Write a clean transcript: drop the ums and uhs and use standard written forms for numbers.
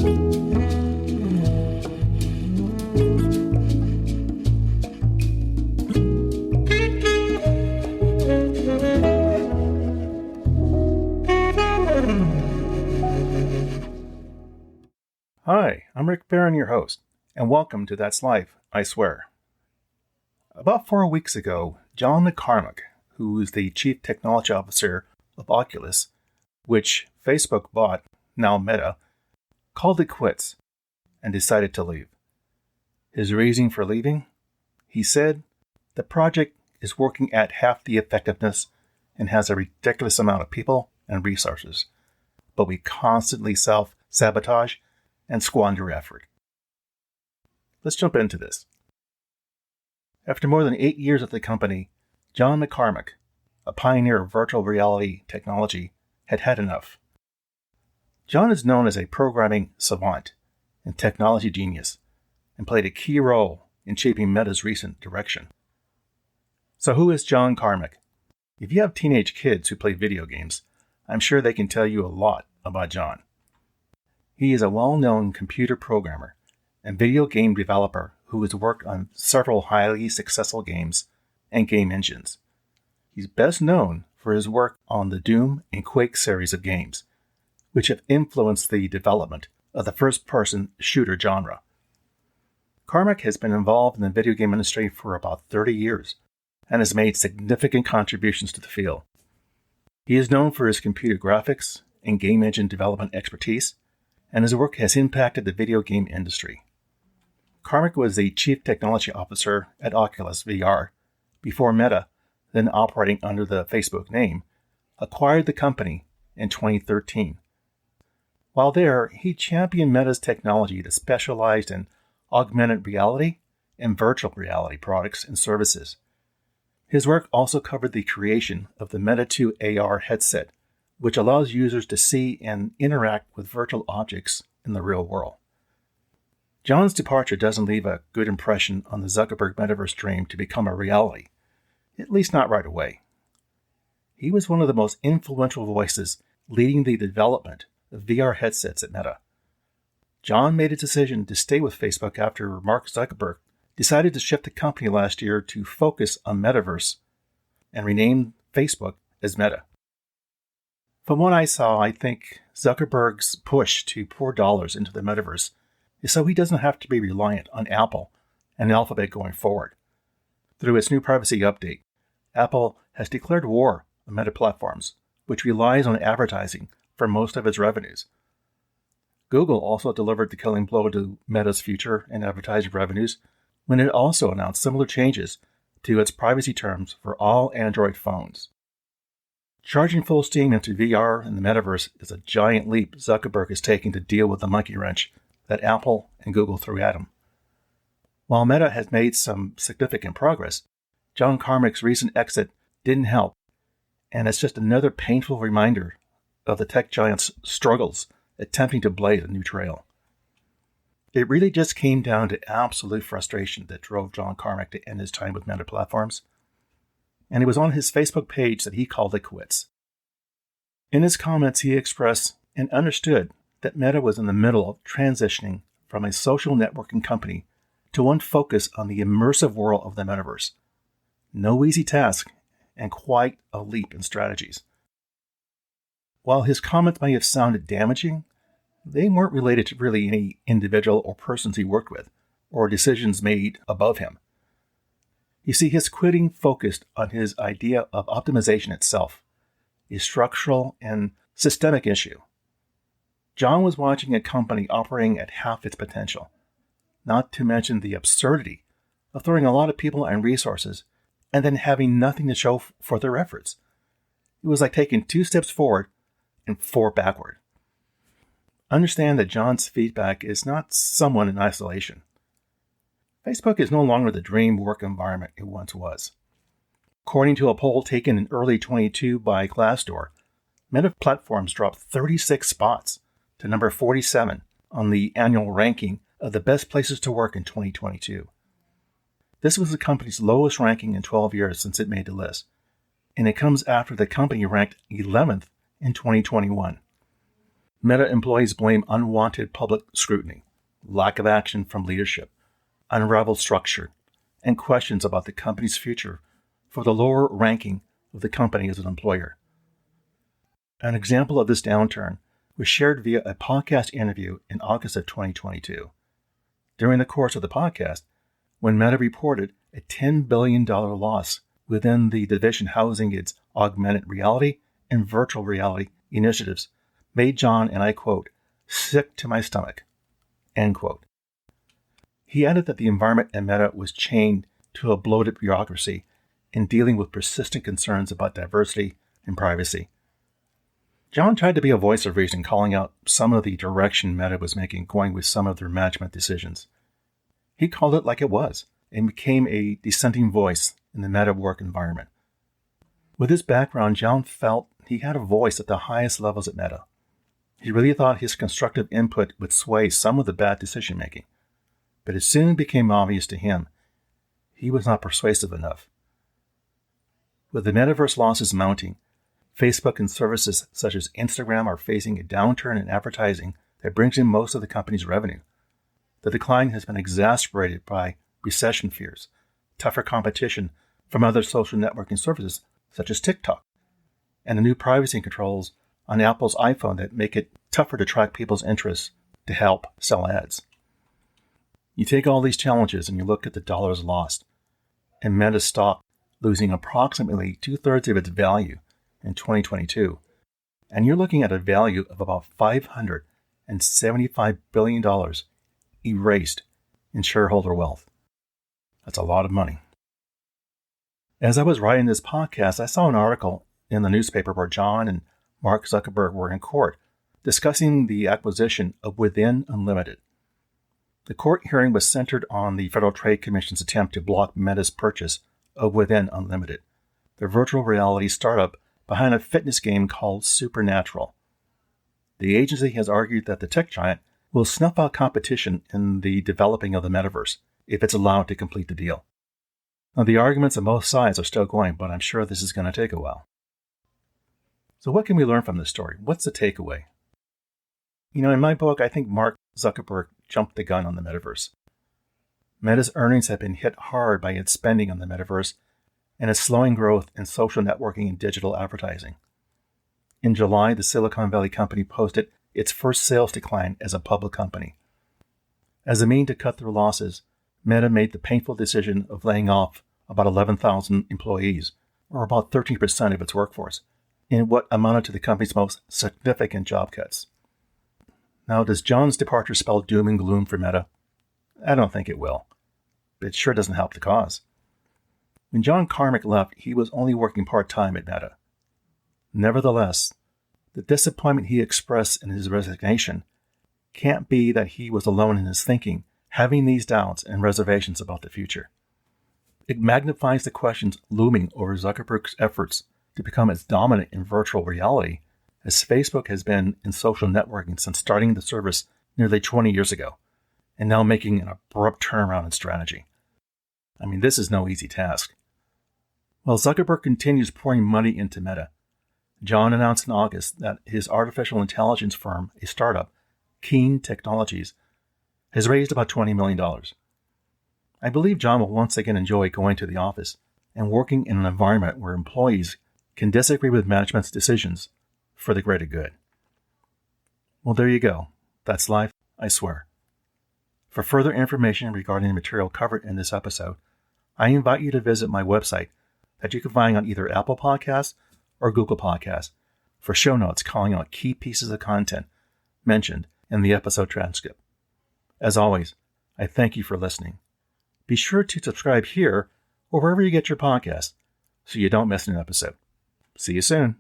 Hi, I'm Rick Barron, your host, and welcome to That's Life, I Swear. About 4 weeks ago, John Carmack, who is the Chief Technology Officer of Oculus, which Facebook bought, now Meta, called it quits and decided to leave. His reason for leaving? He said, the project is working at half the effectiveness and has a ridiculous amount of people and resources, but we constantly self-sabotage and squander effort. Let's jump into this. After more than 8 years at the company, John Carmack, a pioneer of virtual reality technology, had had enough. John is known as a programming savant and technology genius, and played a key role in shaping Meta's recent direction. So who is John Carmack? If you have teenage kids who play video games, I'm sure they can tell you a lot about John. He is a well-known computer programmer and video game developer who has worked on several highly successful games and game engines. He's best known for his work on the Doom and Quake series of games, which have influenced the development of the first-person shooter genre. Carmack has been involved in the video game industry for about 30 years and has made significant contributions to the field. He is known for his computer graphics and game engine development expertise, and his work has impacted the video game industry. Carmack was the Chief Technology Officer at Oculus VR before Meta, then operating under the Facebook name, acquired the company in 2013. While there, he championed Meta's technology that specialized in augmented reality and virtual reality products and services. His work also covered the creation of the Meta 2 AR headset, which allows users to see and interact with virtual objects in the real world. John's departure doesn't leave a good impression on the Zuckerberg metaverse dream to become a reality, at least not right away. He was one of the most influential voices leading the development of VR headsets at Meta. John made a decision to stay with Facebook after Mark Zuckerberg decided to shift the company last year to focus on metaverse and rename Facebook as Meta. From what I saw, I think Zuckerberg's push to pour dollars into the metaverse is so he doesn't have to be reliant on Apple and Alphabet going forward. Through its new privacy update, Apple has declared war on Meta platforms, which relies on advertising for most of its revenues. Google also delivered the killing blow to Meta's future in advertising revenues when it also announced similar changes to its privacy terms for all Android phones. Charging full steam into VR and the metaverse is a giant leap Zuckerberg is taking to deal with the monkey wrench that Apple and Google threw at him. While Meta has made some significant progress, John Carmack's recent exit didn't help, and it's just another painful reminder of the tech giant's struggles attempting to blaze a new trail. It really just came down to absolute frustration that drove John Carmack to end his time with Meta platforms, and it was on his Facebook page that he called it quits. In his comments, he expressed and understood that Meta was in the middle of transitioning from a social networking company to one focused on the immersive world of the metaverse. No easy task, and quite a leap in strategies. While his comments may have sounded damaging, they weren't related to really any individual or persons he worked with, or decisions made above him. You see, his quitting focused on his idea of optimization itself, a structural and systemic issue. John was watching a company operating at half its potential, not to mention the absurdity of throwing a lot of people and resources and then having nothing to show for their efforts. It was like taking 2 steps forward and 4 backward. Understand that John's feedback is not someone in isolation. Facebook is no longer the dream work environment it once was. According to a poll taken in early 2022 by Glassdoor, Meta platforms dropped 36 spots to number 47 on the annual ranking of the best places to work in 2022. This was the company's lowest ranking in 12 years since it made the list, and it comes after the company ranked 11th in 2021. Meta employees blame unwanted public scrutiny, lack of action from leadership, unraveled structure, and questions about the company's future for the lower ranking of the company as an employer. An example of this downturn was shared via a podcast interview in August of 2022. During the course of the podcast, when Meta reported a $10 billion loss within the division housing its augmented reality and virtual reality initiatives, made John, and I quote, "sick to my stomach," end quote. He added that the environment at Meta was chained to a bloated bureaucracy in dealing with persistent concerns about diversity and privacy. John tried to be a voice of reason, calling out some of the direction Meta was making, going with some of their management decisions. He called it like it was and became a dissenting voice in the Meta work environment. With his background, John felt he had a voice at the highest levels at Meta. He really thought his constructive input would sway some of the bad decision-making. But it soon became obvious to him he was not persuasive enough. With the metaverse losses mounting, Facebook and services such as Instagram are facing a downturn in advertising that brings in most of the company's revenue. The decline has been exacerbated by recession fears, tougher competition from other social networking services such as TikTok, and the new privacy controls on Apple's iPhone that make it tougher to track people's interests to help sell ads. You take all these challenges and you look at the dollars lost, and Meta's stock losing approximately 2/3 of its value in 2022, and you're looking at a value of about $575 billion erased in shareholder wealth. That's a lot of money. As I was writing this podcast, I saw an article in the newspaper where John and Mark Zuckerberg were in court discussing the acquisition of Within Unlimited. The court hearing was centered on the Federal Trade Commission's attempt to block Meta's purchase of Within Unlimited, the virtual reality startup behind a fitness game called Supernatural. The agency has argued that the tech giant will snuff out competition in the developing of the metaverse if it's allowed to complete the deal. Now, the arguments on both sides are still going, but I'm sure this is going to take a while. So what can we learn from this story? What's the takeaway? In my book, I think Mark Zuckerberg jumped the gun on the metaverse. Meta's earnings have been hit hard by its spending on the metaverse and its slowing growth in social networking and digital advertising. In July, the Silicon Valley company posted its first sales decline as a public company. As a means to cut their losses, Meta made the painful decision of laying off about 11,000 employees, or about 13% of its workforce, in what amounted to the company's most significant job cuts. Now, does John's departure spell doom and gloom for Meta? I don't think it will, but it sure doesn't help the cause. When John Carmack left, he was only working part-time at Meta. Nevertheless, the disappointment he expressed in his resignation can't be that he was alone in his thinking, having these doubts and reservations about the future. It magnifies the questions looming over Zuckerberg's efforts to become as dominant in virtual reality as Facebook has been in social networking since starting the service nearly 20 years ago, and now making an abrupt turnaround in strategy. This is no easy task. While Zuckerberg continues pouring money into Meta, John announced in August that his artificial intelligence firm, a startup, Keen Technologies, has raised about $20 million. I believe John will once again enjoy going to the office and working in an environment where employees can disagree with management's decisions for the greater good. Well, there you go. That's life, I swear. For further information regarding the material covered in this episode, I invite you to visit my website that you can find on either Apple Podcasts or Google Podcasts for show notes calling out key pieces of content mentioned in the episode transcript. As always, I thank you for listening. Be sure to subscribe here or wherever you get your podcasts so you don't miss an episode. See you soon.